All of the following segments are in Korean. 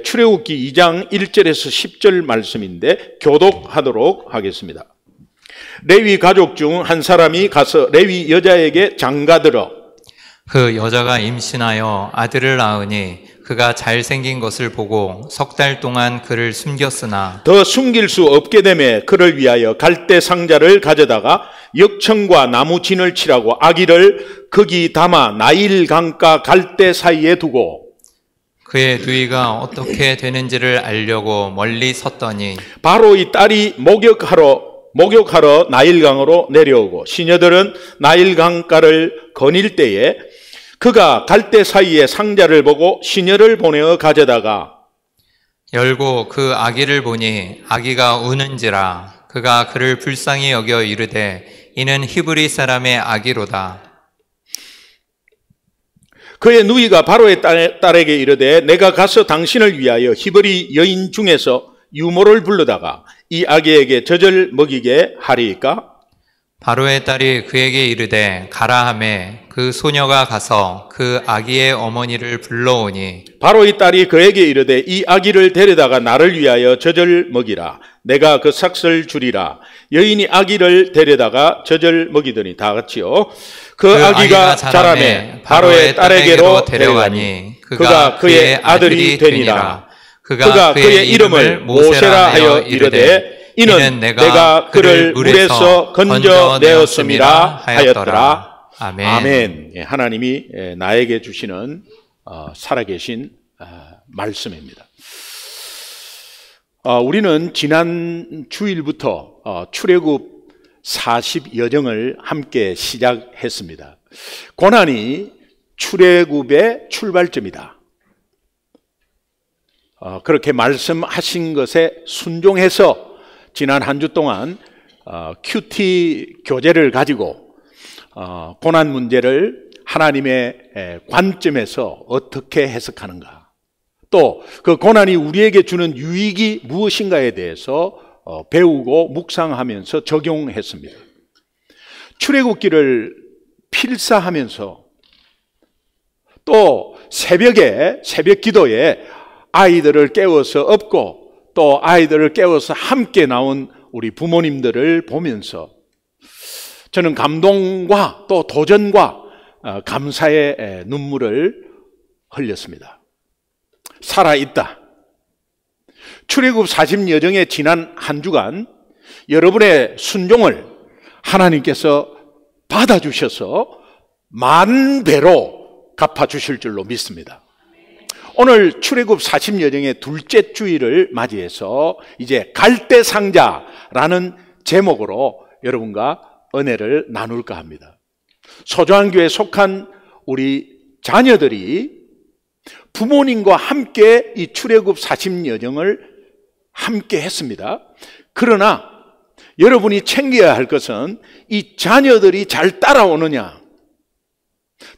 출애굽기 2장 1절에서 10절 말씀인데 교독하도록 하겠습니다. 레위 가족 중 한 사람이 가서 레위 여자에게 장가들어 그 여자가 임신하여 아들을 낳으니 그가 잘생긴 것을 보고 3달 동안 그를 숨겼으나 더 숨길 수 없게 되매 그를 위하여 갈대 상자를 가져다가 역청과 나무 진을 칠하고 아기를 거기 담아 나일 강가 갈대 사이에 두고 그의 누이가 어떻게 되는지를 알려고 멀리 섰더니 바로의 딸이 목욕하러 나일강으로 내려오고 시녀들은 나일강가를 거닐 때에 그가 갈대 사이에 상자를 보고 시녀를 보내어 가져다가 열고 그 아기를 보니 아기가 우는지라 그가 그를 불쌍히 여겨 이르되 이는 히브리 사람의 아기로다. 그의 누이가 바로의 딸에게 이르되 내가 가서 당신을 위하여 히브리 여인 중에서 유모를 불러다가 이 아기에게 젖을 먹이게 하리이까? 바로의 딸이 그에게 이르되 가라 하매 그 소녀가 가서 그 아기의 어머니를 불러오니 바로의 딸이 그에게 이르되 이 아기를 데려다가 나를 위하여 젖을 먹이라. 내가 그 삭슬 주리라. 여인이 아기를 데려다가 젖을 먹이더니 다 같이요. 그 아기가 자라매 바로의 딸에게로 데려가니 그가 그의 아들이 되니라. 그가 그의 이름을 모세라 하여 이르되 이는 내가 그를 물에서 건져내었음이라 하였더라. 아멘. 아멘. 하나님이 나에게 주시는 살아계신 말씀입니다. 우리는 지난 주일부터 출애굽 40여정을 함께 시작했습니다. 고난이 출애굽의 출발점이다. 그렇게 말씀하신 것에 순종해서 지난 한 주 동안 큐티 교재를 가지고 고난 문제를 하나님의 관점에서 어떻게 해석하는가, 또 그 고난이 우리에게 주는 유익이 무엇인가에 대해서 배우고 묵상하면서 적용했습니다. 출애굽기를 필사하면서 또 새벽 기도에 아이들을 깨워서 업고 또 아이들을 깨워서 함께 나온 우리 부모님들을 보면서 저는 감동과 또 도전과 감사의 눈물을 흘렸습니다. 살아있다. 출애굽 40여정의 지난 한 주간 여러분의 순종을 하나님께서 받아주셔서 만 배로 갚아주실 줄로 믿습니다. 오늘 출애굽 40여정의 둘째 주일을 맞이해서 이제 갈대상자라는 제목으로 여러분과 은혜를 나눌까 합니다. 소조한 교회에 속한 우리 자녀들이 부모님과 함께 이 출애굽 40여정을 함께 했습니다. 그러나 여러분이 챙겨야 할 것은 이 자녀들이 잘 따라오느냐,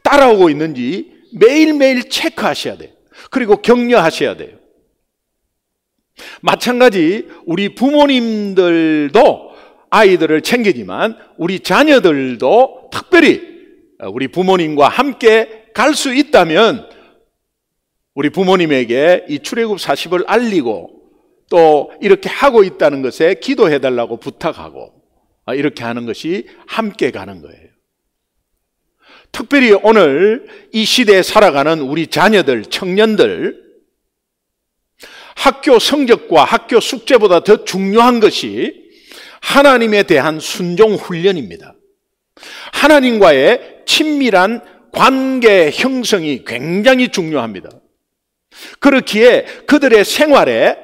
따라오고 있는지 매일매일 체크하셔야 돼요. 그리고 격려하셔야 돼요. 마찬가지 우리 부모님들도 아이들을 챙기지만 우리 자녀들도 특별히 우리 부모님과 함께 갈 수 있다면 우리 부모님에게 이 출애굽 40을 알리고 또 이렇게 하고 있다는 것에 기도해달라고 부탁하고 이렇게 하는 것이 함께 가는 거예요. 특별히 오늘 이 시대에 살아가는 우리 자녀들, 청년들, 학교 성적과 학교 숙제보다 더 중요한 것이 하나님에 대한 순종 훈련입니다. 하나님과의 친밀한 관계 형성이 굉장히 중요합니다. 그렇기에 그들의 생활에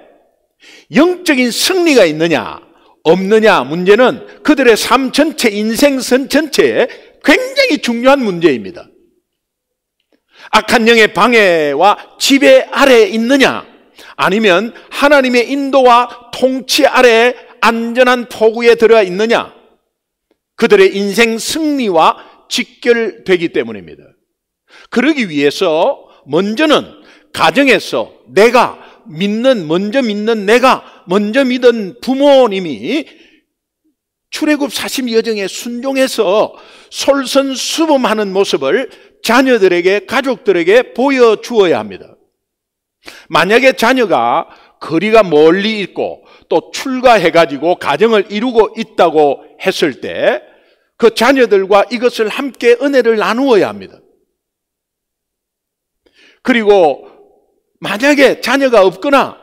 영적인 승리가 있느냐 없느냐 문제는 그들의 삶 전체, 인생선 전체에 굉장히 중요한 문제입니다. 악한 영의 방해와 지배 아래에 있느냐, 아니면 하나님의 인도와 통치 아래에 안전한 포구에 들어가 있느냐, 그들의 인생 승리와 직결되기 때문입니다. 그러기 위해서 먼저는 가정에서 먼저 믿는 내가, 먼저 믿은 부모님이 출애굽 40여정에 순종해서 솔선수범하는 모습을 자녀들에게, 가족들에게 보여주어야 합니다. 만약에 자녀가 거리가 멀리 있고 또 출가해가지고 가정을 이루고 있다고 했을 때 그 자녀들과 이것을 함께 은혜를 나누어야 합니다. 그리고 만약에 자녀가 없거나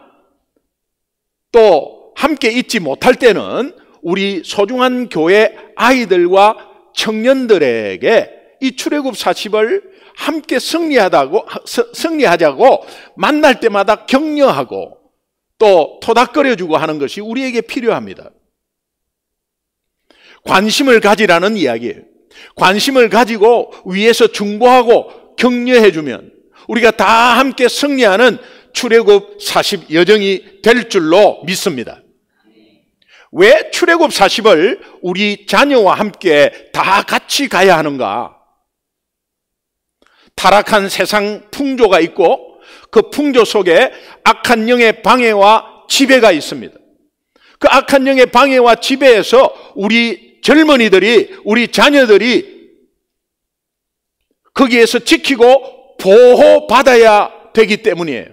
또 함께 있지 못할 때는 우리 소중한 교회 아이들과 청년들에게 이 출애굽 40을 함께 승리하자고 만날 때마다 격려하고 또 토닥거려주고 하는 것이 우리에게 필요합니다. 관심을 가지라는 이야기예요. 관심을 가지고 위에서 중보하고 격려해주면 우리가 다 함께 승리하는 출애굽 40 여정이 될 줄로 믿습니다. 왜 출애굽 40을 우리 자녀와 함께 다 같이 가야 하는가? 타락한 세상 풍조가 있고 그 풍조 속에 악한 영의 방해와 지배가 있습니다. 그 악한 영의 방해와 지배에서 우리 젊은이들이, 우리 자녀들이 거기에서 지키고 보호받아야 되기 때문이에요.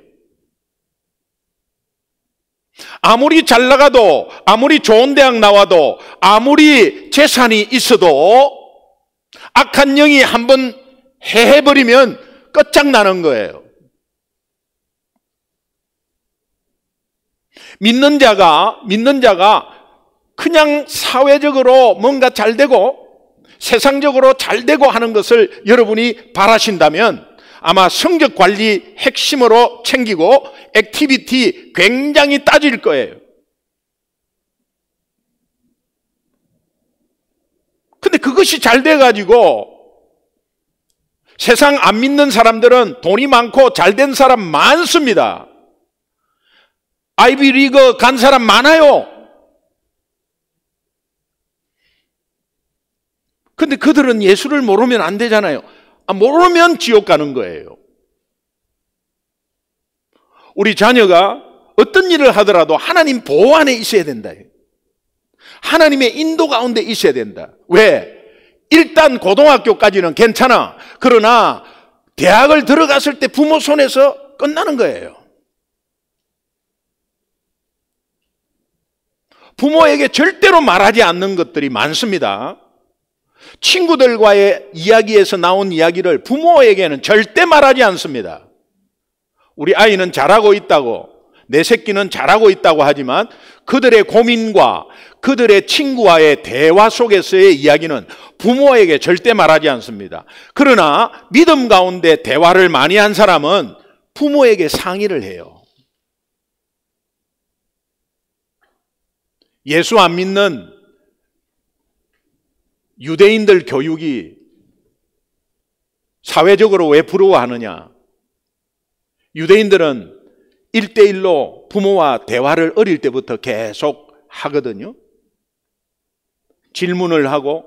아무리 잘 나가도, 아무리 좋은 대학 나와도, 아무리 재산이 있어도 악한 영이 한번 해버리면 끝장나는 거예요. 믿는 자가 그냥 사회적으로 뭔가 잘 되고 세상적으로 잘 되고 하는 것을 여러분이 바라신다면 아마 성적 관리 핵심으로 챙기고 액티비티 굉장히 따질 거예요. 근데 그것이 잘 돼가지고 세상 안 믿는 사람들은 돈이 많고 잘 된 사람 많습니다. 아이비리그 간 사람 많아요. 근데 그들은 예수를 모르면 안 되잖아요. 모르면 지옥 가는 거예요. 우리 자녀가 어떤 일을 하더라도 하나님 보호 안에 있어야 된다. 하나님의 인도 가운데 있어야 된다. 왜? 일단 고등학교까지는 괜찮아. 그러나 대학을 들어갔을 때 부모 손에서 끝나는 거예요. 부모에게 절대로 말하지 않는 것들이 많습니다. 친구들과의 이야기에서 나온 이야기를 부모에게는 절대 말하지 않습니다. 우리 아이는 잘하고 있다고, 내 새끼는 잘하고 있다고 하지만 그들의 고민과 그들의 친구와의 대화 속에서의 이야기는 부모에게 절대 말하지 않습니다. 그러나 믿음 가운데 대화를 많이 한 사람은 부모에게 상의를 해요. 예수 안 믿는 유대인들 교육이 사회적으로 왜 부러워하느냐? 유대인들은 1대1로 부모와 대화를 어릴 때부터 계속 하거든요. 질문을 하고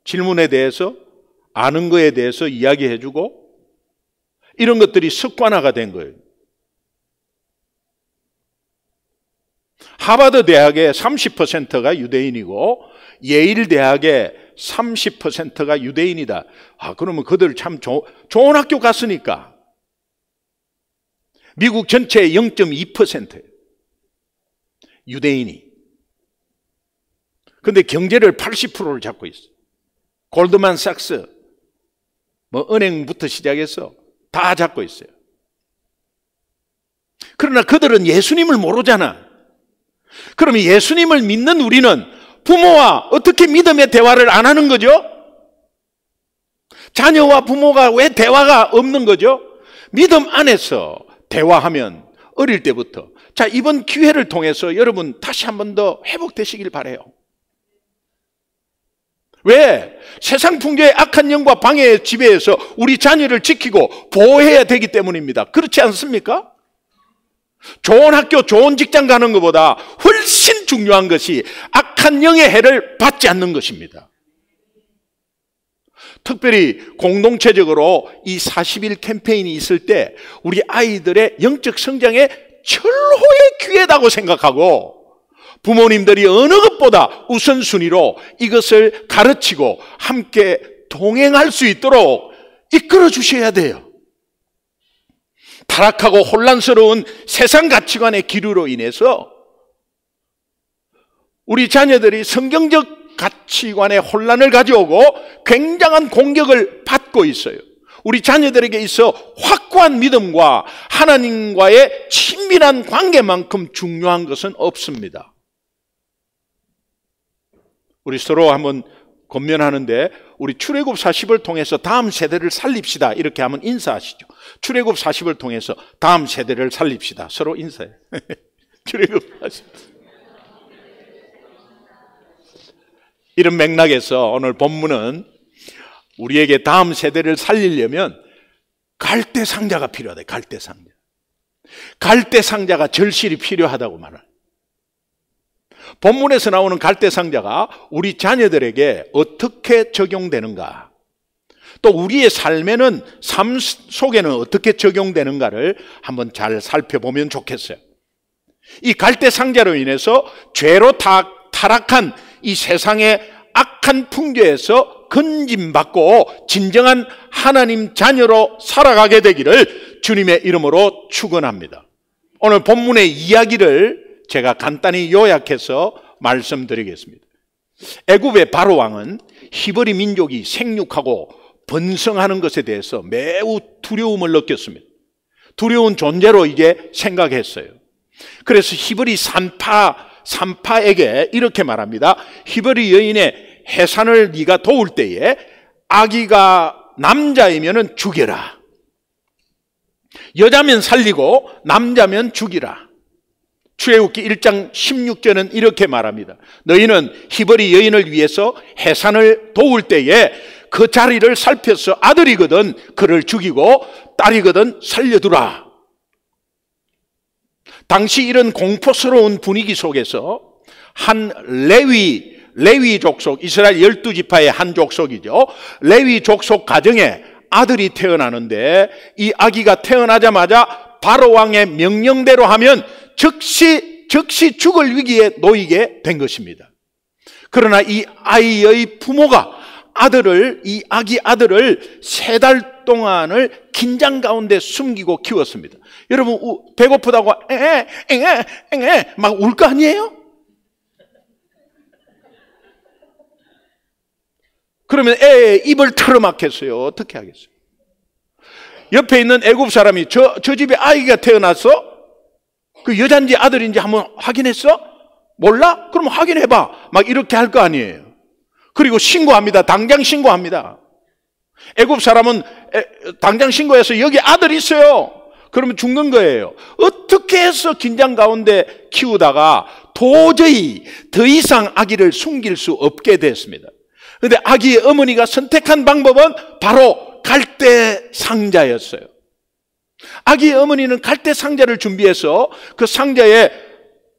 질문에 대해서 아는 거에 대해서 이야기해주고 이런 것들이 습관화가 된 거예요. 하버드 대학의 30%가 유대인이고 예일 대학의 30%가 유대인이다. 그러면 그들 참 좋은 학교 갔으니까. 미국 전체의 0.2%예요. 유대인이. 근데 경제를 80%를 잡고 있어요. 골드만삭스, 은행부터 시작해서 다 잡고 있어요. 그러나 그들은 예수님을 모르잖아. 그러면 예수님을 믿는 우리는 부모와 어떻게 믿음의 대화를 안 하는 거죠? 자녀와 부모가 왜 대화가 없는 거죠? 믿음 안에서 대화하면 어릴 때부터. 자, 이번 기회를 통해서 여러분 다시 한 번 더 회복되시길 바라요. 왜? 세상 풍조의 악한 영과 방해의 지배에서 우리 자녀를 지키고 보호해야 되기 때문입니다. 그렇지 않습니까? 좋은 학교, 좋은 직장 가는 것보다 훨씬 중요한 것이 악한 영의 해를 받지 않는 것입니다. 특별히 공동체적으로 이 40일 캠페인이 있을 때 우리 아이들의 영적 성장에 철호의 기회다고 생각하고 부모님들이 어느 것보다 우선순위로 이것을 가르치고 함께 동행할 수 있도록 이끌어 주셔야 돼요. 다 타락하고 혼란스러운 세상 가치관의 기류로 인해서 우리 자녀들이 성경적 가치관의 혼란을 가져오고 굉장한 공격을 받고 있어요. 우리 자녀들에게 있어 확고한 믿음과 하나님과의 친밀한 관계만큼 중요한 것은 없습니다. 우리 서로 한번 권면하는데, 우리 출애굽 40을 통해서 다음 세대를 살립시다, 이렇게 하면 인사하시죠. 출애굽 40을 통해서 다음 세대를 살립시다. 서로 인사해. 출애굽 40. 이런 맥락에서 오늘 본문은 우리에게 다음 세대를 살리려면 갈대 상자가 필요하다. 갈대 상자. 갈대 상자가 절실히 필요하다고 말해요. 본문에서 나오는 갈대 상자가 우리 자녀들에게 어떻게 적용되는가, 또 우리의 삶에는, 삶 속에는 어떻게 적용되는가를 한번 잘 살펴보면 좋겠어요. 이 갈대 상자로 인해서 죄로 타락한 이 세상의 악한 풍조에서 건짐받고 진정한 하나님 자녀로 살아가게 되기를 주님의 이름으로 축원합니다. 오늘 본문의 이야기를 제가 간단히 요약해서 말씀드리겠습니다. 애굽의 바로 왕은 히브리 민족이 생육하고 번성하는 것에 대해서 매우 두려움을 느꼈습니다. 두려운 존재로 이제 생각했어요. 그래서 히브리 산파에게 이렇게 말합니다. 히브리 여인의 해산을 네가 도울 때에 아기가 남자이면 죽여라. 여자면 살리고 남자면 죽이라. 출애굽기 1장 16절은 이렇게 말합니다. 너희는 히브리 여인을 위해서 해산을 도울 때에 그 자리를 살펴서 아들이거든 그를 죽이고 딸이거든 살려두라. 당시 이런 공포스러운 분위기 속에서 한 레위 족속, 이스라엘 12지파의 한 족속이죠. 레위 족속 가정에 아들이 태어나는데, 이 아기가 태어나자마자 바로 왕의 명령대로 하면 즉시 죽을 위기에 놓이게 된 것입니다. 그러나 이 아이의 부모가 이 아기 아들을 3달 동안을 긴장 가운데 숨기고 키웠습니다. 여러분, 배고프다고 앵애 막 울 거 아니에요? 그러면 입을 털어막혔어요. 어떻게 하겠어요? 옆에 있는 애굽 사람이 저 집에 아이가 태어났어? 그 여잔지 아들인지 한번 확인했어? 몰라? 그럼 확인해봐. 막 이렇게 할 거 아니에요. 그리고 신고합니다. 당장 신고합니다. 애굽 사람은 당장 신고해서 여기 아들 있어요. 그러면 죽는 거예요. 어떻게 해서 긴장 가운데 키우다가 도저히 더 이상 아기를 숨길 수 없게 됐습니다. 그런데 아기의 어머니가 선택한 방법은 바로 갈대 상자였어요. 아기의 어머니는 갈대 상자를 준비해서 그 상자에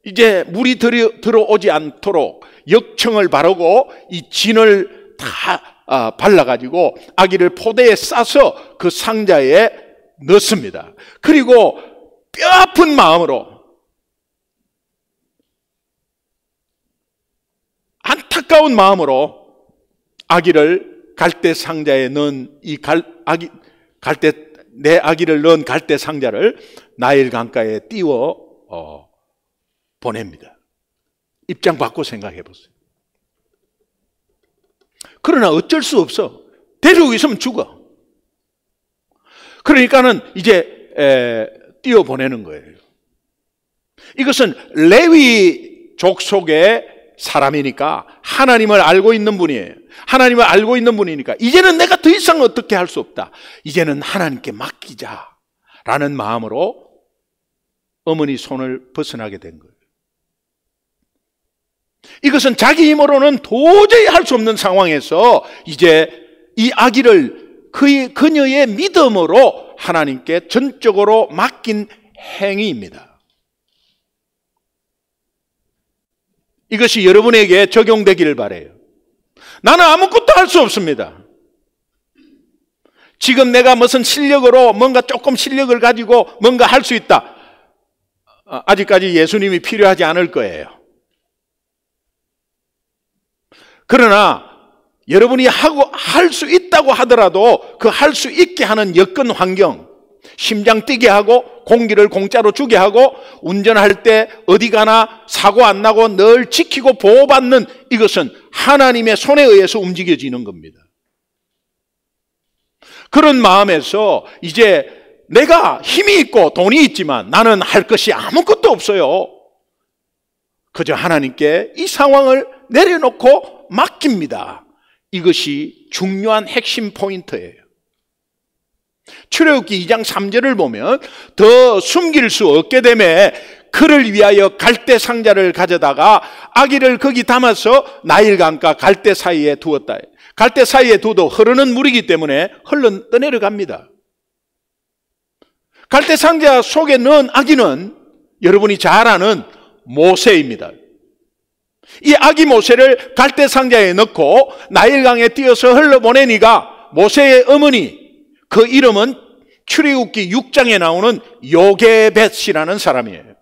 이제 물이 들어오지 않도록 역청을 바르고 이 진을 다 발라가지고 아기를 포대에 싸서 그 상자에 넣습니다. 그리고 뼈아픈 마음으로, 안타까운 마음으로 아기를 갈대 상자에 넣은 내 아기를 넣은 갈대 상자를 나일 강가에 띄워 보냅니다. 입장 바꿔 생각해 보세요. 그러나 어쩔 수 없어. 데리고 있으면 죽어. 그러니까는 이제 띄워 보내는 거예요. 이것은 레위 족속의 사람이니까 하나님을 알고 있는 분이에요. 하나님을 알고 있는 분이니까 이제는 내가 더 이상 어떻게 할 수 없다. 이제는 하나님께 맡기자라는 마음으로 어머니 손을 벗어나게 된 거예요. 이것은 자기 힘으로는 도저히 할 수 없는 상황에서 이제 이 아기를 그녀의 믿음으로 하나님께 전적으로 맡긴 행위입니다. 이것이 여러분에게 적용되기를 바라요. 나는 아무것도 할 수 없습니다. 지금 내가 무슨 실력으로 뭔가 조금 실력을 가지고 뭔가 할 수 있다. 아직까지 예수님이 필요하지 않을 거예요. 그러나 여러분이 할 수 있다고 하더라도 그 할 수 있게 하는 여건 환경, 심장 뛰게 하고 공기를 공짜로 주게 하고 운전할 때 어디 가나 사고 안 나고 늘 지키고 보호받는 이것은 하나님의 손에 의해서 움직여지는 겁니다. 그런 마음에서 이제 내가 힘이 있고 돈이 있지만 나는 할 것이 아무것도 없어요. 그저 하나님께 이 상황을 내려놓고 맡깁니다. 이것이 중요한 핵심 포인트예요. 출애굽기 2장 3절을 보면 더 숨길 수 없게 되매 그를 위하여 갈대 상자를 가져다가 아기를 거기 담아서 나일강과 갈대 사이에 두었다. 갈대 사이에 두도 흐르는 물이기 때문에 흘러 떠내려갑니다. 갈대 상자 속에 넣은 아기는 여러분이 잘 아는 모세입니다. 이 아기 모세를 갈대 상자에 넣고 나일강에 띄어서 흘러보내니가 모세의 어머니, 그 이름은 출애굽기 6장에 나오는 요게벳이라는 사람이에요.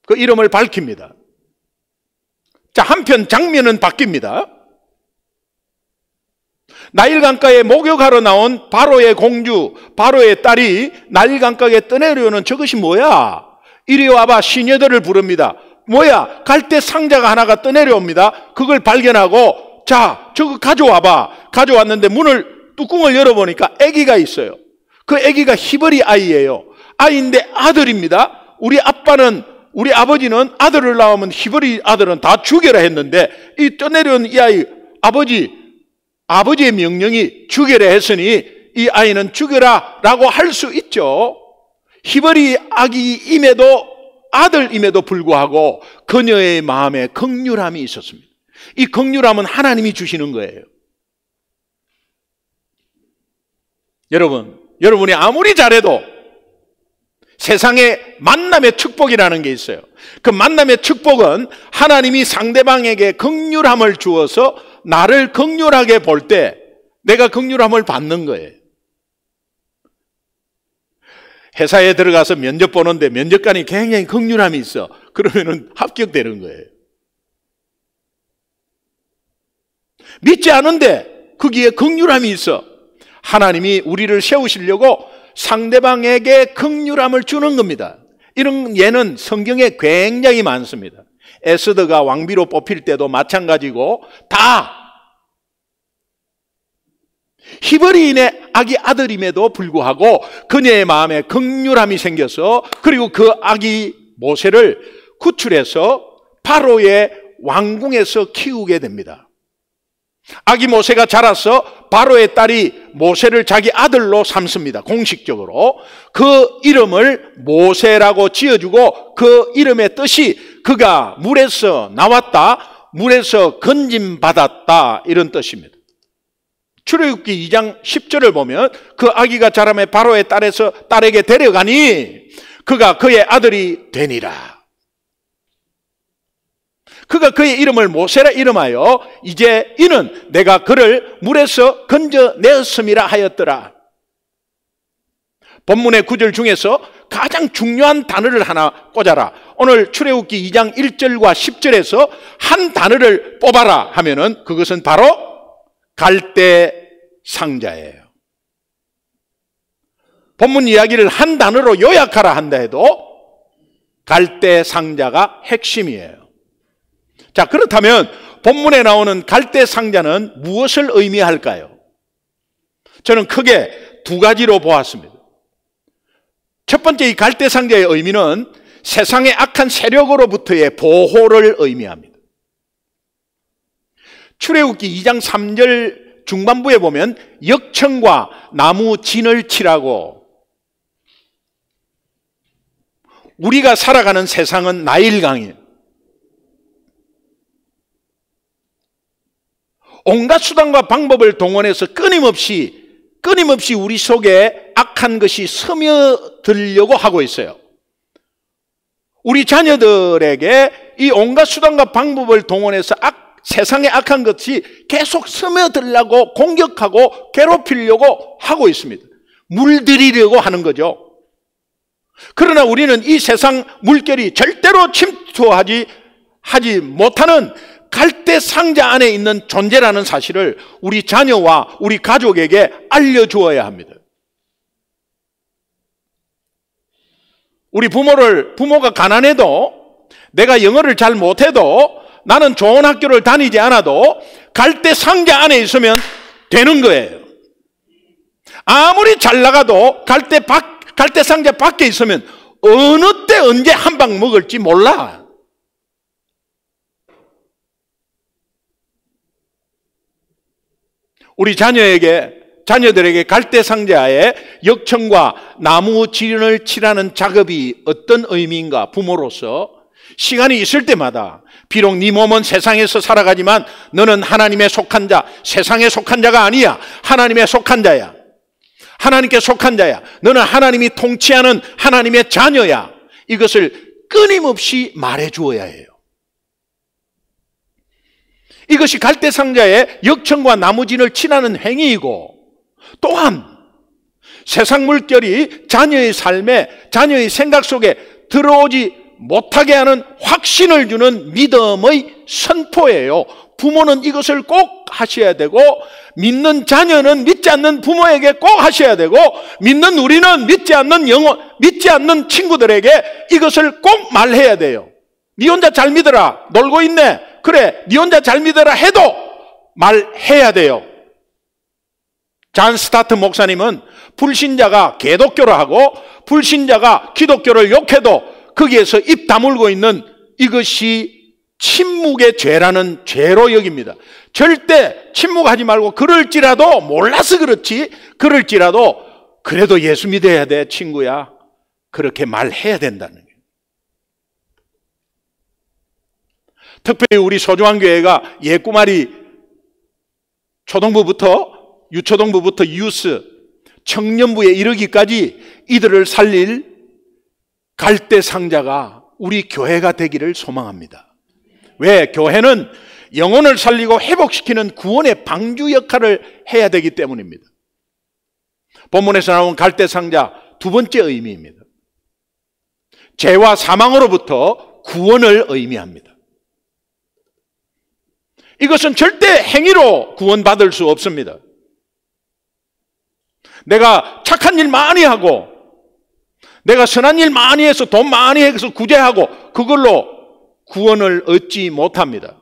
그 이름을 밝힙니다. 자, 한편 장면은 바뀝니다. 나일강가에 목욕하러 나온 바로의 공주, 바로의 딸이 나일강가에 떠내려오는 저것이 뭐야? 이리 와봐. 시녀들을 부릅니다. 뭐야? 갈대 상자가 하나가 떠내려옵니다. 그걸 발견하고 자, 저거 가져와봐. 가져왔는데 뚜껑을 열어보니까 아기가 있어요. 그 아기가 히브리 아이예요. 아이인데 아들입니다. 우리 아버지는 아들을 낳으면 히브리 아들은 다 죽여라 했는데 이 떠내려온 이 아이 아버지의 명령이 죽여라 했으니 이 아이는 죽여라 라고 할 수 있죠. 히브리 아들임에도 불구하고 그녀의 마음에 긍휼함이 있었습니다. 이 긍휼함은 하나님이 주시는 거예요. 여러분이 아무리 잘해도 세상에 만남의 축복이라는 게 있어요. 그 만남의 축복은 하나님이 상대방에게 긍휼함을 주어서 나를 긍휼하게 볼 때 내가 긍휼함을 받는 거예요. 회사에 들어가서 면접 보는데 면접관이 굉장히 긍휼함이 있어. 그러면은 합격되는 거예요. 믿지 않은데 거기에 긍휼함이 있어. 하나님이 우리를 세우시려고 상대방에게 긍휼함을 주는 겁니다. 이런 예는 성경에 굉장히 많습니다. 에스더가 왕비로 뽑힐 때도 마찬가지고 다 히브리인의 아기 아들임에도 불구하고 그녀의 마음에 긍휼함이 생겨서 그리고 그 아기 모세를 구출해서 바로의 왕궁에서 키우게 됩니다. 아기 모세가 자라서 바로의 딸이 모세를 자기 아들로 삼습니다. 공식적으로. 그 이름을 모세라고 지어주고 그 이름의 뜻이 그가 물에서 나왔다, 물에서 건짐받았다 이런 뜻입니다. 출애굽기 2장 10절을 보면 그 아기가 자라매 바로의 딸에게 데려가니 그가 그의 아들이 되니라. 그가 그의 이름을 모세라 이름하여 이제 이는 내가 그를 물에서 건져내었음이라 하였더라. 본문의 구절 중에서 가장 중요한 단어를 하나 꽂아라. 오늘 출애굽기 2장 1절과 10절에서 한 단어를 뽑아라 하면은 그것은 바로 갈대 상자예요. 본문 이야기를 한 단어로 요약하라 한다 해도 갈대 상자가 핵심이에요. 자, 그렇다면 본문에 나오는 갈대 상자는 무엇을 의미할까요? 저는 크게 두 가지로 보았습니다. 첫 번째, 이 갈대 상자의 의미는 세상의 악한 세력으로부터의 보호를 의미합니다. 출애굽기 2장 3절 중반부에 보면 역청과 나무 진을 치라고, 우리가 살아가는 세상은 나일강이에요. 온갖 수단과 방법을 동원해서 끊임없이 우리 속에 악한 것이 스며들려고 하고 있어요. 우리 자녀들에게 이 온갖 수단과 방법을 동원해서 세상의 악한 것이 계속 스며들려고 공격하고 괴롭히려고 하고 있습니다. 물들이려고 하는 거죠. 그러나 우리는 이 세상 물결이 절대로 침투하지 못하는 갈대 상자 안에 있는 존재라는 사실을 우리 자녀와 우리 가족에게 알려주어야 합니다. 우리 부모가 가난해도, 내가 영어를 잘 못해도, 나는 좋은 학교를 다니지 않아도 갈대 상자 안에 있으면 되는 거예요. 아무리 잘 나가도 갈대 상자 밖에 있으면 어느 때 언제 한 방 먹을지 몰라. 우리 자녀들에게 갈대 상자에 역청과 나무 진을 칠하는 작업이 어떤 의미인가, 부모로서 시간이 있을 때마다, 비록 네 몸은 세상에서 살아가지만 너는 하나님에 속한 자, 세상에 속한 자가 아니야. 하나님에 속한 자야. 하나님께 속한 자야. 너는 하나님이 통치하는 하나님의 자녀야. 이것을 끊임없이 말해 주어야 해요. 이것이 갈대 상자에 역청과 나무진을 칠하는 행위이고, 또한 세상 물결이 자녀의 삶에, 자녀의 생각 속에 들어오지 못하게 하는 확신을 주는 믿음의 선포예요. 부모는 이것을 꼭 하셔야 되고, 믿는 자녀는 믿지 않는 부모에게 꼭 하셔야 되고, 믿는 우리는 믿지 않는 친구들에게 이것을 꼭 말해야 돼요. 네 혼자 잘 믿어라. 놀고 있네. 그래, 네 혼자 잘 믿어라 해도 말해야 돼요. 잔 스타트 목사님은 불신자가 개독교를 하고 불신자가 기독교를 욕해도 거기에서 입 다물고 있는 이것이 침묵의 죄라는 죄로 여깁니다. 절대 침묵하지 말고, 그럴지라도, 몰라서 그렇지, 그럴지라도 그래도 예수 믿어야 돼 친구야, 그렇게 말해야 된다는 거예요. 특별히 우리 소중한 교회가 예꾸마리 유초등부부터 유스, 청년부에 이르기까지 이들을 살릴 갈대 상자가 우리 교회가 되기를 소망합니다. 왜? 교회는 영혼을 살리고 회복시키는 구원의 방주 역할을 해야 되기 때문입니다. 본문에서 나온 갈대 상자 두 번째 의미입니다. 죄와 사망으로부터 구원을 의미합니다. 이것은 절대 행위로 구원받을 수 없습니다. 내가 착한 일 많이 하고, 내가 선한 일 많이 해서 돈 많이 해서 구제하고 그걸로 구원을 얻지 못합니다.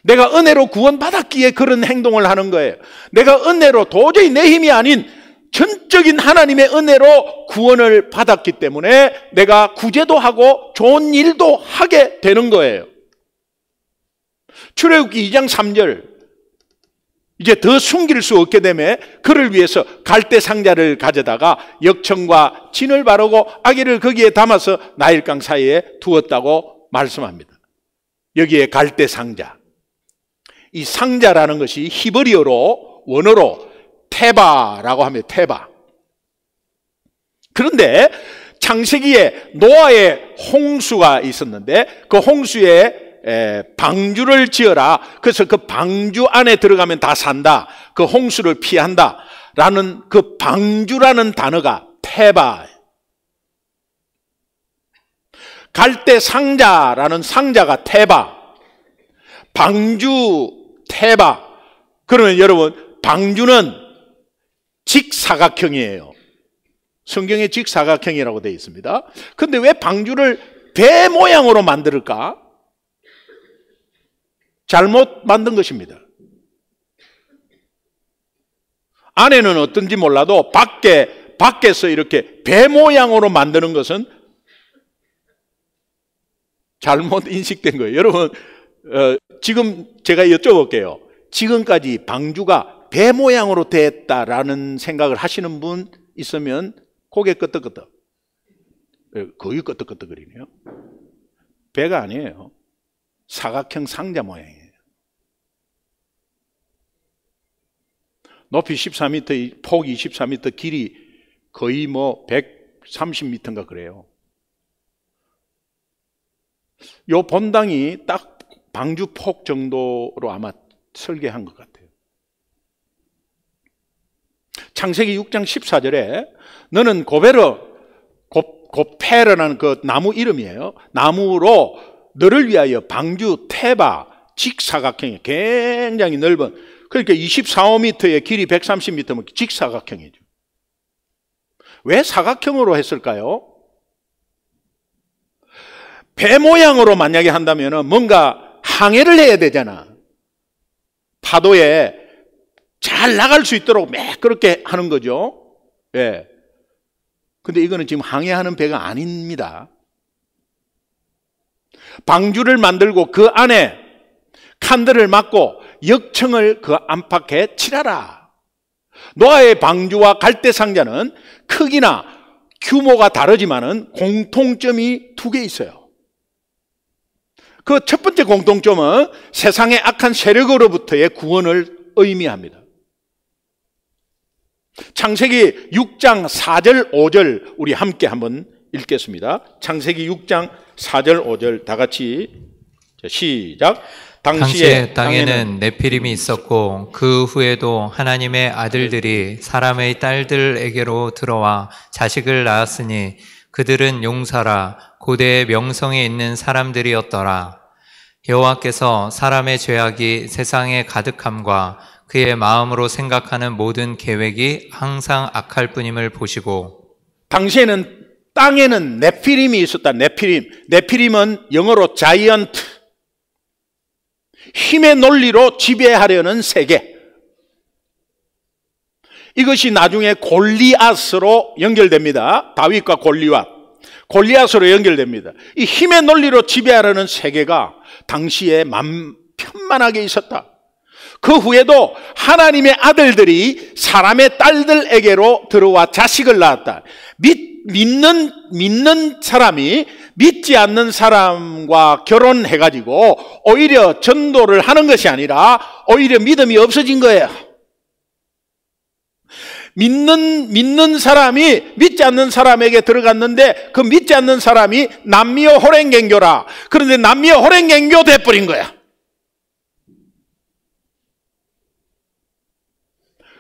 내가 은혜로 구원받았기에 그런 행동을 하는 거예요. 내가 은혜로, 도저히 내 힘이 아닌 전적인 하나님의 은혜로 구원을 받았기 때문에 내가 구제도 하고 좋은 일도 하게 되는 거예요. 출애굽기 2장 3절, 이제 더 숨길 수 없게 되며 그를 위해서 갈대 상자를 가져다가 역청과 진을 바르고 아기를 거기에 담아서 나일강 사이에 두었다고 말씀합니다. 여기에 갈대 상자, 이 상자라는 것이 히브리어로, 원어로 테바라고 합니다. 테바. 그런데 창세기에 노아의 홍수가 있었는데 그 홍수에 방주를 지어라. 그래서 그 방주 안에 들어가면 다 산다. 그 홍수를 피한다. 라는 그 방주라는 단어가 테바. 갈대 상자라는 상자가 테바. 방주 테바. 그러면 여러분, 방주는 직사각형이에요. 성경에 직사각형이라고 되어 있습니다. 그런데 왜 방주를 배 모양으로 만들까? 잘못 만든 것입니다. 안에는 어떤지 몰라도 밖에서 이렇게 배 모양으로 만드는 것은 잘못 인식된 거예요. 여러분, 지금 제가 여쭤볼게요. 지금까지 방주가 배 모양으로 됐다라는 생각을 하시는 분 있으면 고개 끄덕끄덕. 거의 끄덕끄덕거리네요. 배가 아니에요. 사각형 상자 모양이에요. 높이 14m, 폭 24m, 길이 거의 130m인가 그래요. 요 본당이 딱 방주 폭 정도로 아마 설계한 것 같아요. 창세기 6장 14절에 너는 고페르라는 그 나무 이름이에요. 나무로 너를 위하여 방주 테바, 직사각형이 굉장히 넓은, 그러니까 24m의 길이 130m면 직사각형이죠. 왜 사각형으로 했을까요? 배 모양으로 만약에 한다면 뭔가 항해를 해야 되잖아. 파도에 잘 나갈 수 있도록 매끄럽게 하는 거죠. 예. 근데 이거는 지금 항해하는 배가 아닙니다. 방주를 만들고 그 안에 칸들을 막고 역청을 그 안팎에 칠하라. 노아의 방주와 갈대상자는 크기나 규모가 다르지만은 공통점이 2개 있어요. 그 첫 번째 공통점은 세상의 악한 세력으로부터의 구원을 의미합니다. 창세기 6장 4절 5절 우리 함께 한번 읽겠습니다. 창세기 6장 4절 5절 다 같이 시작. 당시에 땅에는 네피림이 있었고 그 후에도 하나님의 아들들이 사람의 딸들에게로 들어와 자식을 낳았으니 그들은 용사라 고대의 명성에 있는 사람들이었더라. 여호와께서 사람의 죄악이 세상에 가득함과 그의 마음으로 생각하는 모든 계획이 항상 악할 뿐임을 보시고, 당시에는 땅에는 네피림이 있었다. 네피림은 영어로 자이언트, 힘의 논리로 지배하려는 세계. 이것이 나중에 골리앗으로 연결됩니다. 다윗과 골리앗으로 연결됩니다. 이 힘의 논리로 지배하려는 세계가 당시에 편만하게 있었다. 그 후에도 하나님의 아들들이 사람의 딸들에게로 들어와 자식을 낳았다. 믿는 사람이 믿지 않는 사람과 결혼해가지고 오히려 전도를 하는 것이 아니라 오히려 믿음이 없어진 거예요. 믿는 사람이 믿지 않는 사람에게 들어갔는데 그 믿지 않는 사람이 남미어 호랭갱교라. 그런데 남미어 호랭갱교 돼버린 거야.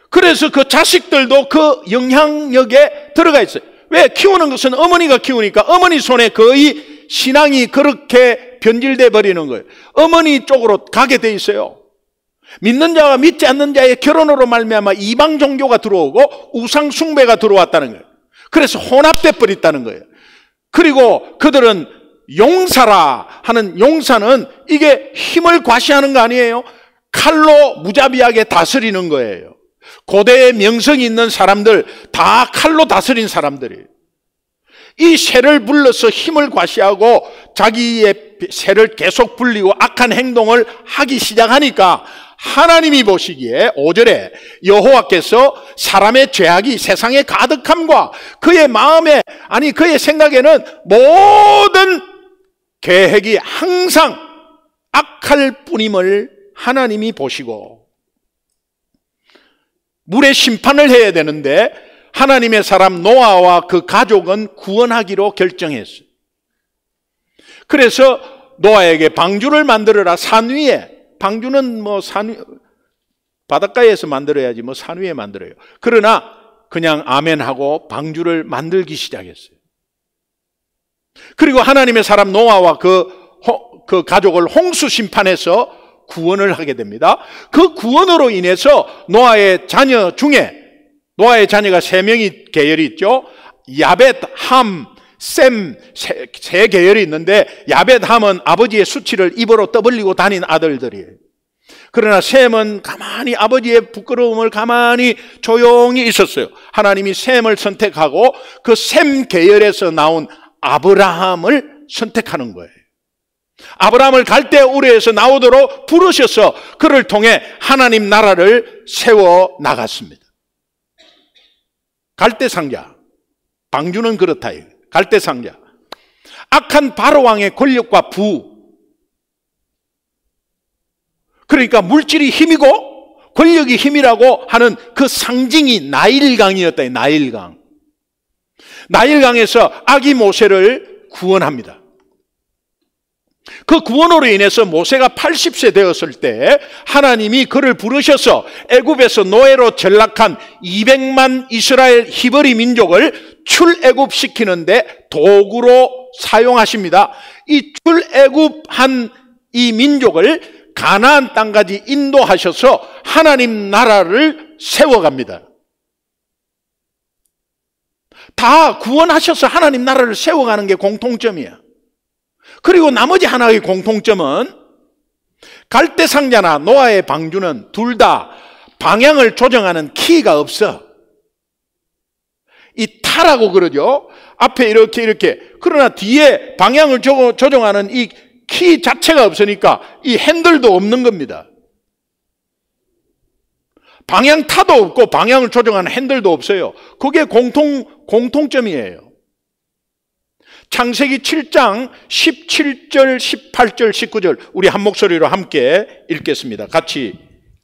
그래서 그 자식들도 그 영향력에 들어가 있어요. 왜? 키우는 것은 어머니가 키우니까 어머니 손에 거의 신앙이 그렇게 변질돼 버리는 거예요. 어머니 쪽으로 가게 돼 있어요. 믿는 자와 믿지 않는 자의 결혼으로 말미암아 이방 종교가 들어오고 우상 숭배가 들어왔다는 거예요. 그래서 혼합돼 버렸다는 거예요. 그리고 그들은 용사라 하는 용사는 이게 힘을 과시하는 거 아니에요? 칼로 무자비하게 다스리는 거예요. 고대의 명성이 있는 사람들 다 칼로 다스린 사람들이에요. 이 새를 불러서 힘을 과시하고 자기의 새를 계속 불리고 악한 행동을 하기 시작하니까 하나님이 보시기에 5절에 여호와께서 사람의 죄악이 세상에 가득함과 그의 마음에 그의 생각에는 모든 계획이 항상 악할 뿐임을 하나님이 보시고 물의 심판을 해야 되는데 하나님의 사람 노아와 그 가족은 구원하기로 결정했어요. 그래서 노아에게 방주를 만들어라. 산 위에. 방주는 바닷가에서 만들어야지 산 위에 만들어요. 그러나 그냥 아멘하고 방주를 만들기 시작했어요. 그리고 하나님의 사람 노아와 그 가족을 홍수 심판해서 구원을 하게 됩니다. 그 구원으로 인해서 노아의 자녀 중에 노아의 자녀가 3명이 계열이 있죠. 야벳, 함, 셈 세 계열이 있는데 야벳, 함은 아버지의 수치를 입으로 떠벌리고 다닌 아들들이에요. 그러나 셈은 가만히 아버지의 부끄러움을 가만히 조용히 있었어요. 하나님이 셈을 선택하고 그 셈 계열에서 나온 아브라함을 선택하는 거예요. 아브라함을 갈대 우르에서 나오도록 부르셔서 그를 통해 하나님 나라를 세워 나갔습니다. 갈대상자, 방주는 그렇다. 갈대상자, 악한 바로왕의 권력과 그러니까 물질이 힘이고 권력이 힘이라고 하는 그 상징이 나일강이었다. 나일강에서 아기 모세를 구원합니다. 그 구원으로 인해서 모세가 80세 되었을 때 하나님이 그를 부르셔서 애굽에서 노예로 전락한 200만 이스라엘 히브리 민족을 출애굽시키는데 도구로 사용하십니다. 이 출애굽한 이 민족을 가나안 땅까지 인도하셔서 하나님 나라를 세워갑니다. 다 구원하셔서 하나님 나라를 세워가는 게 공통점이야. 그리고 나머지 하나의 공통점은 갈대상자나 노아의 방주는 둘 다 방향을 조정하는 키가 없어. 이 타라고 그러죠. 앞에 이렇게. 그러나 뒤에 방향을 조정하는 이 키 자체가 없으니까 이 핸들도 없는 겁니다. 방향 타도 없고 방향을 조정하는 핸들도 없어요. 그게 공통점이에요. 창세기 7장 17절, 18절, 19절 우리 한 목소리로 함께 읽겠습니다. 같이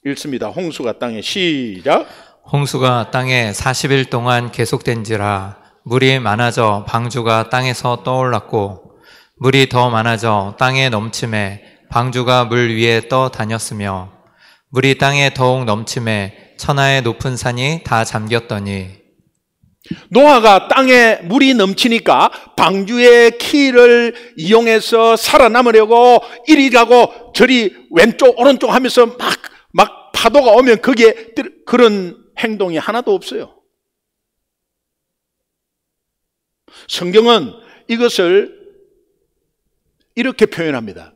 읽습니다. 홍수가 땅에 시작. 홍수가 땅에 40일 동안 계속된지라 물이 많아져 방주가 땅에서 떠올랐고 물이 더 많아져 땅에 넘침에 방주가 물 위에 떠다녔으며 물이 땅에 더욱 넘침에 천하의 높은 산이 다 잠겼더니 노아가 땅에 물이 넘치니까 방주의 키를 이용해서 살아남으려고 이리 가고 저리 왼쪽 오른쪽 하면서 막 파도가 오면 거기에 그런 행동이 하나도 없어요. 성경은 이것을 이렇게 표현합니다.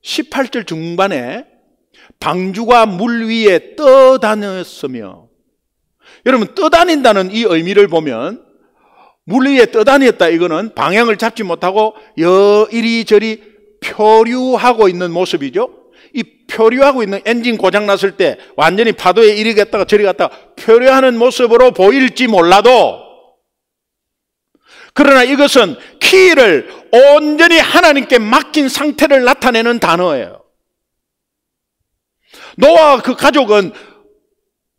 18절 중반에 방주가 물 위에 떠다녔으며, 여러분 떠다닌다는 이 의미를 보면 물 위에 떠다녔다, 이거는 방향을 잡지 못하고 이리저리 표류하고 있는 모습이죠. 이 표류하고 있는 엔진 고장 났을 때 완전히 파도에 이리 갔다가 저리 갔다가 표류하는 모습으로 보일지 몰라도, 그러나 이것은 키를 온전히 하나님께 맡긴 상태를 나타내는 단어예요. 노아와 그 가족은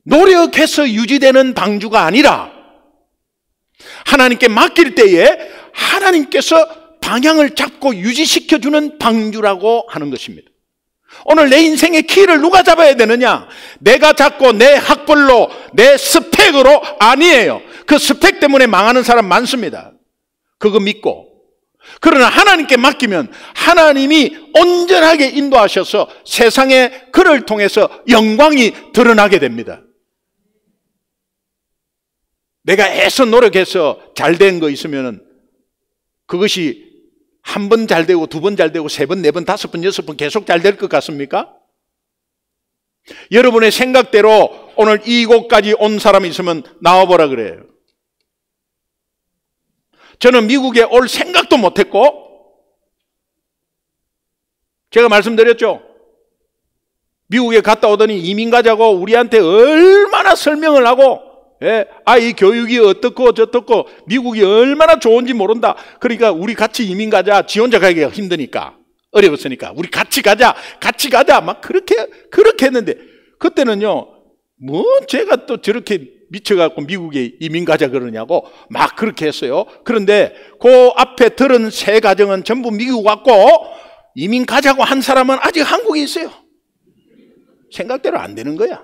노력해서 유지되는 방주가 아니라 하나님께 맡길 때에 하나님께서 방향을 잡고 유지시켜주는 방주라고 하는 것입니다. 오늘 내 인생의 키를 누가 잡아야 되느냐? 내가 잡고 내 학벌로, 내 스펙으로 아니에요. 그 스펙 때문에 망하는 사람 많습니다. 그거 믿고. 그러나 하나님께 맡기면 하나님이 온전하게 인도하셔서 세상에 그를 통해서 영광이 드러나게 됩니다. 내가 애써 노력해서 잘된 거 있으면 그것이 한 번 잘 되고 두 번 잘 되고 세 번, 네 번, 다섯 번, 여섯 번 계속 잘 될 것 같습니까? 여러분의 생각대로 오늘 이곳까지 온 사람이 있으면 나와보라 그래요. 저는 미국에 올 생각도 못했고, 제가 말씀드렸죠. 미국에 갔다 오더니 이민 가자고 우리한테 얼마나 설명을 하고, 아이 교육이 어떻고 저떻고 미국이 얼마나 좋은지 모른다. 그러니까 우리 같이 이민 가자. 지 혼자 가기가 힘드니까, 어려웠으니까 우리 같이 가자 막 그렇게 했는데, 그때는요 뭐 제가 또 저렇게 미쳐갖고 미국에 이민 가자 그러냐고 막 그렇게 했어요. 그런데 그 앞에 들은 세 가정은 전부 미국 왔고, 이민 가자고 한 사람은 아직 한국에 있어요. 생각대로 안 되는 거야.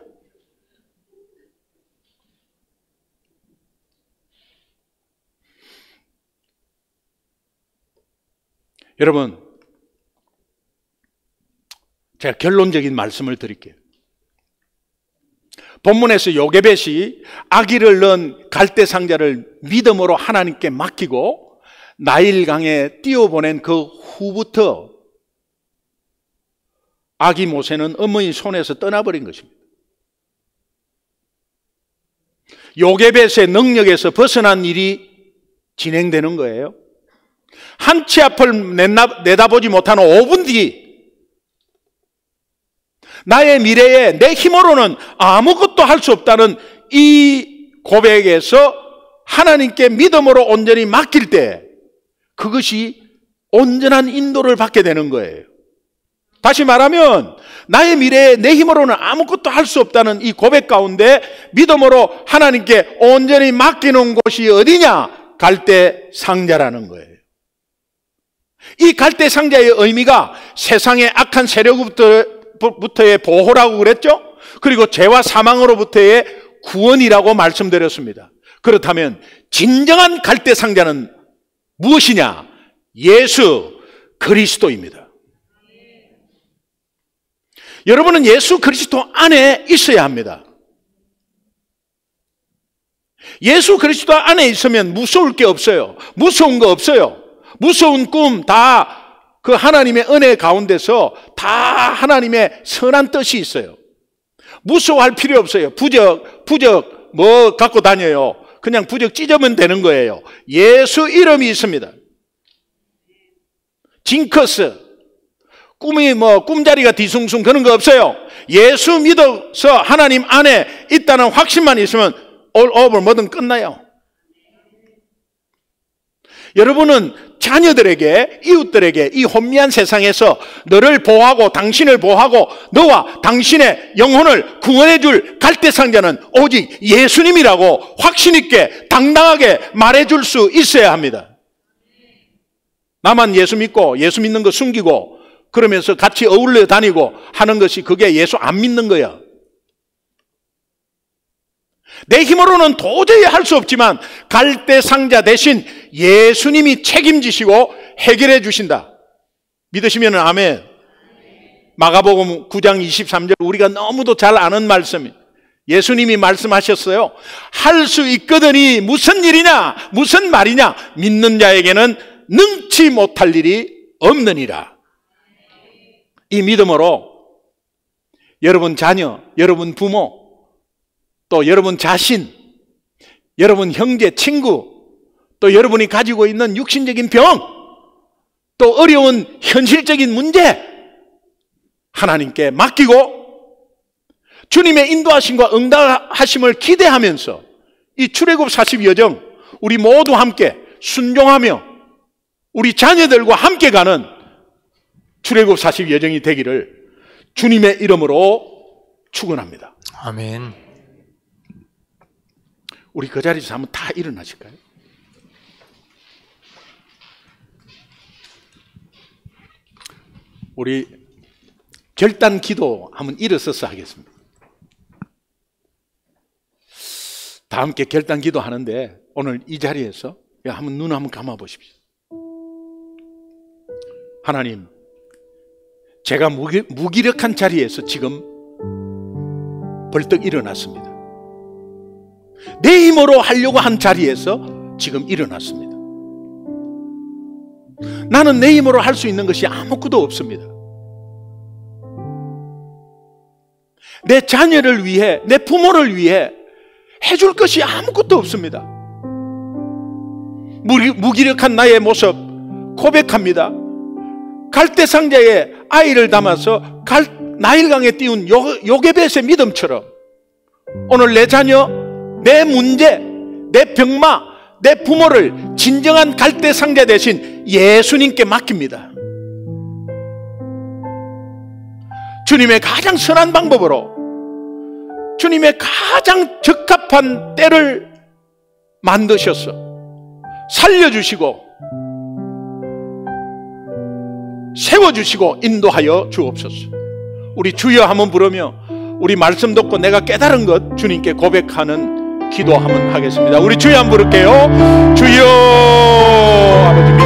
여러분, 제가 결론적인 말씀을 드릴게요. 본문에서 요게벳이 아기를 낳은 갈대상자를 믿음으로 하나님께 맡기고 나일강에 띄워보낸 그 후부터 아기 모세는 어머니 손에서 떠나버린 것입니다. 요게벳의 능력에서 벗어난 일이 진행되는 거예요. 한 치 앞을 내다보지 못하는 5분 뒤, 나의 미래에 내 힘으로는 아무것도 할 수 없다는 이 고백에서 하나님께 믿음으로 온전히 맡길 때 그것이 온전한 인도를 받게 되는 거예요. 다시 말하면 나의 미래에 내 힘으로는 아무것도 할 수 없다는 이 고백 가운데 믿음으로 하나님께 온전히 맡기는 곳이 어디냐? 갈대상자라는 거예요. 이 갈대상자의 의미가 세상의 악한 세력부터의 보호라고 그랬죠? 그리고 죄와 사망으로부터의 구원이라고 말씀드렸습니다. 그렇다면 진정한 갈대상자는 무엇이냐? 예수 그리스도입니다. 여러분은 예수 그리스도 안에 있어야 합니다. 예수 그리스도 안에 있으면 무서울 게 없어요. 무서운 거 없어요. 무서운 꿈 다 그 하나님의 은혜 가운데서 다 하나님의 선한 뜻이 있어요. 무서워할 필요 없어요. 부적 뭐 갖고 다녀요. 그냥 부적 찢으면 되는 거예요. 예수 이름이 있습니다. 징커스, 꿈이 뭐 꿈자리가 뒤숭숭 그런 거 없어요. 예수 믿어서 하나님 안에 있다는 확신만 있으면 all over 뭐든 끝나요. 여러분은 자녀들에게, 이웃들에게 이 혼미한 세상에서 너를 보호하고 당신을 보호하고 너와 당신의 영혼을 구원해 줄 갈대상자는 오직 예수님이라고 확신 있게 당당하게 말해 줄 수 있어야 합니다. 나만 예수 믿고 예수 믿는 거 숨기고 그러면서 같이 어울려 다니고 하는 것이 그게 예수 안 믿는 거야. 내 힘으로는 도저히 할 수 없지만 갈대상자 대신 예수님이 책임지시고 해결해 주신다. 믿으시면 아멘. 마가복음 9장 23절 우리가 너무도 잘 아는 말씀이에요. 예수님이 말씀하셨어요. 할 수 있거든이 무슨 일이냐 무슨 말이냐 믿는 자에게는 능치 못할 일이 없느니라. 이 믿음으로 여러분 자녀, 여러분 부모, 또 여러분 자신, 여러분 형제, 친구, 또 여러분이 가지고 있는 육신적인 병, 또 어려운 현실적인 문제 하나님께 맡기고 주님의 인도하심과 응답하심을 기대하면서 이 출애굽 40여정 우리 모두 함께 순종하며 우리 자녀들과 함께 가는 출애굽 40여정이 되기를 주님의 이름으로 축원합니다. 아멘. 우리 그 자리에서 한번 다 일어나실까요? 우리 결단 기도 한번 일어서서 하겠습니다. 다 함께 결단 기도 하는데 오늘 이 자리에서 한번 눈 한번 감아 보십시오. 하나님, 제가 무기력한 자리에서 지금 벌떡 일어났습니다. 내 힘으로 하려고 한 자리에서 지금 일어났습니다. 나는 내 힘으로 할 수 있는 것이 아무것도 없습니다. 내 자녀를 위해, 내 부모를 위해 해줄 것이 아무것도 없습니다. 무기력한 나의 모습 고백합니다. 갈대상자에 아이를 담아서 나일강에 띄운 요게벳의 믿음처럼 오늘 내 자녀, 내 문제, 내 병마, 내 부모를 진정한 갈대상자 대신 예수님께 맡깁니다. 주님의 가장 선한 방법으로 주님의 가장 적합한 때를 만드셔서 살려주시고 세워주시고 인도하여 주옵소서. 우리 주여 한번 부르며 우리 말씀 듣고 내가 깨달은 것 주님께 고백하는 기도 한번 하겠습니다. 우리 주여 한번 부를게요. 주여. 아버지